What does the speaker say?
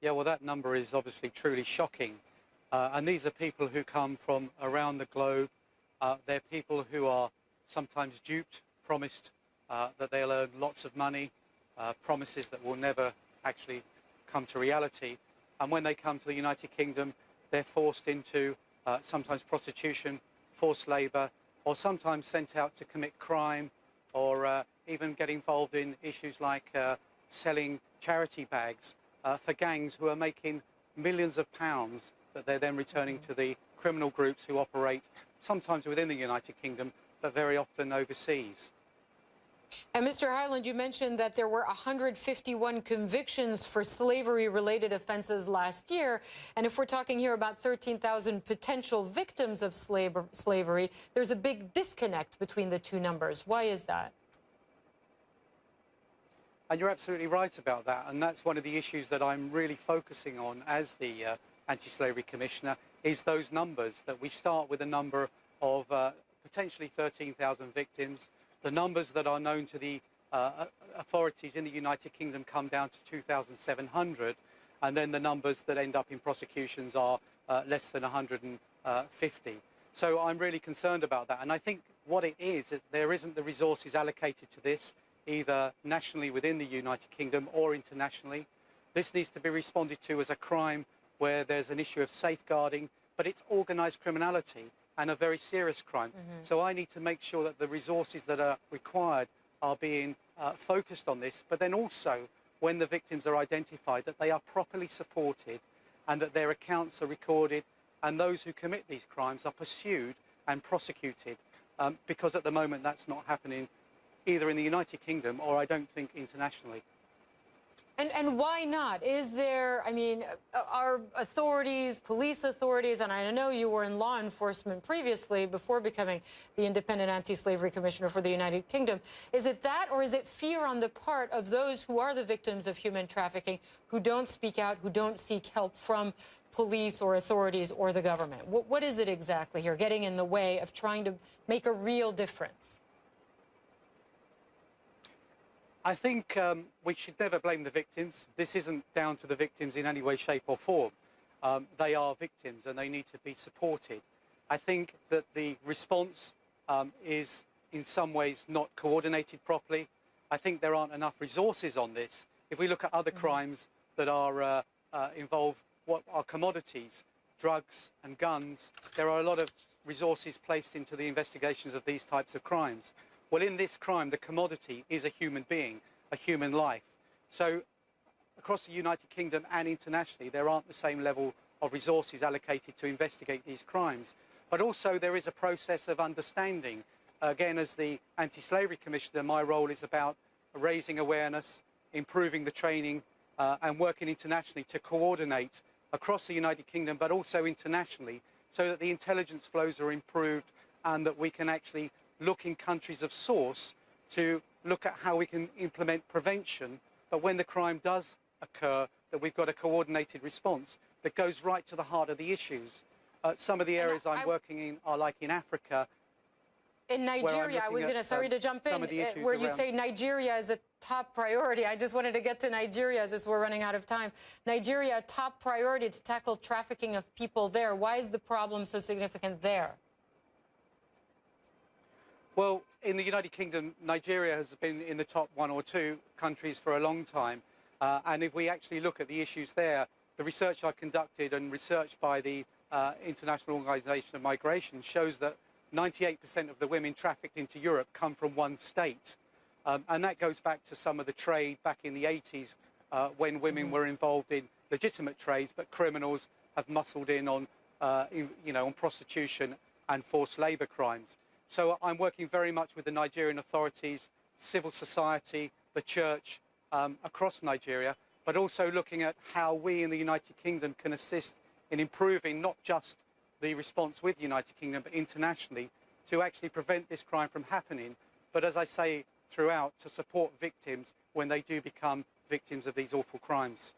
Yeah, well, that number is obviously truly shocking. And these are people who come from around the globe. They're people who are sometimes duped, promised that they'll earn lots of money, promises that will never actually come to reality. And when they come to the United Kingdom, they're forced into sometimes prostitution, forced labour, or sometimes sent out to commit crime, or even get involved in issues like selling charity bags for gangs who are making millions of pounds that they're then returning to the criminal groups who operate sometimes within the United Kingdom, but very often overseas. And Mr. Hyland, you mentioned that there were 151 convictions for slavery-related offenses last year. And if we're talking here about 13,000 potential victims of slavery, there's a big disconnect between the two numbers. Why is that? And you're absolutely right about that. And that's one of the issues that I'm really focusing on as the Anti-Slavery Commissioner, is those numbers, that we start with a number of potentially 13,000 victims. The numbers that are known to the authorities in the United Kingdom come down to 2,700, and then the numbers that end up in prosecutions are less than 150. So I'm really concerned about that. And I think what it is there isn't the resources allocated to this, either nationally within the United Kingdom or internationally. This needs to be responded to as a crime where there's an issue of safeguarding, but it's organised criminality and a very serious crime. So I need to make sure that the resources that are required are being focused on this, but then also when the victims are identified, that they are properly supported and that their accounts are recorded, and those who commit these crimes are pursued and prosecuted, because at the moment that's not happening either in the United Kingdom or I don't think internationally. And why not? Is there, I mean, are authorities, police authorities, and I know you were in law enforcement previously before becoming the Independent Anti-Slavery Commissioner for the United Kingdom, is it that, or is it fear on the part of those who are the victims of human trafficking, who don't speak out, who don't seek help from police or authorities or the government? What is it exactly here getting in the way of trying to make a real difference? I think we should never blame the victims. This isn't down to the victims in any way, shape or form. They are victims and they need to be supported. I think that the response is in some ways not coordinated properly. I think there aren't enough resources on this. If we look at other crimes that are involve what are commodities, drugs and guns, there are a lot of resources placed into the investigations of these types of crimes. Well, in this crime, the commodity is a human being, a human life. So across the United Kingdom and internationally, there aren't the same level of resources allocated to investigate these crimes. But also there is a process of understanding. Again, as the Anti-Slavery Commissioner, my role is about raising awareness, improving the training, and working internationally to coordinate across the United Kingdom, but also internationally, so that the intelligence flows are improved and that we can actually look in countries of source to look at how we can implement prevention, but when the crime does occur, that we've got a coordinated response that goes right to the heart of the issues. Some of the areas I'm working in are like in Africa. In Nigeria, I was going to, sorry to jump in, where you say Nigeria is a top priority. I just wanted to get to Nigeria as we're running out of time. Nigeria, a top priority to tackle trafficking of people there. Why is the problem so significant there? Well, in the United Kingdom, Nigeria has been in the top 1 or 2 countries for a long time. And if we actually look at the issues there, the research I've conducted and research by the International Organization of Migration shows that 98% of the women trafficked into Europe come from one state. And that goes back to some of the trade back in the 80s when women were involved in legitimate trades, but criminals have muscled in on, on prostitution and forced labor crimes. So I'm working very much with the Nigerian authorities, civil society, the church across Nigeria, but also looking at how we in the United Kingdom can assist in improving not just the response with the United Kingdom, but internationally to actually prevent this crime from happening. But as I say throughout, to support victims when they do become victims of these awful crimes.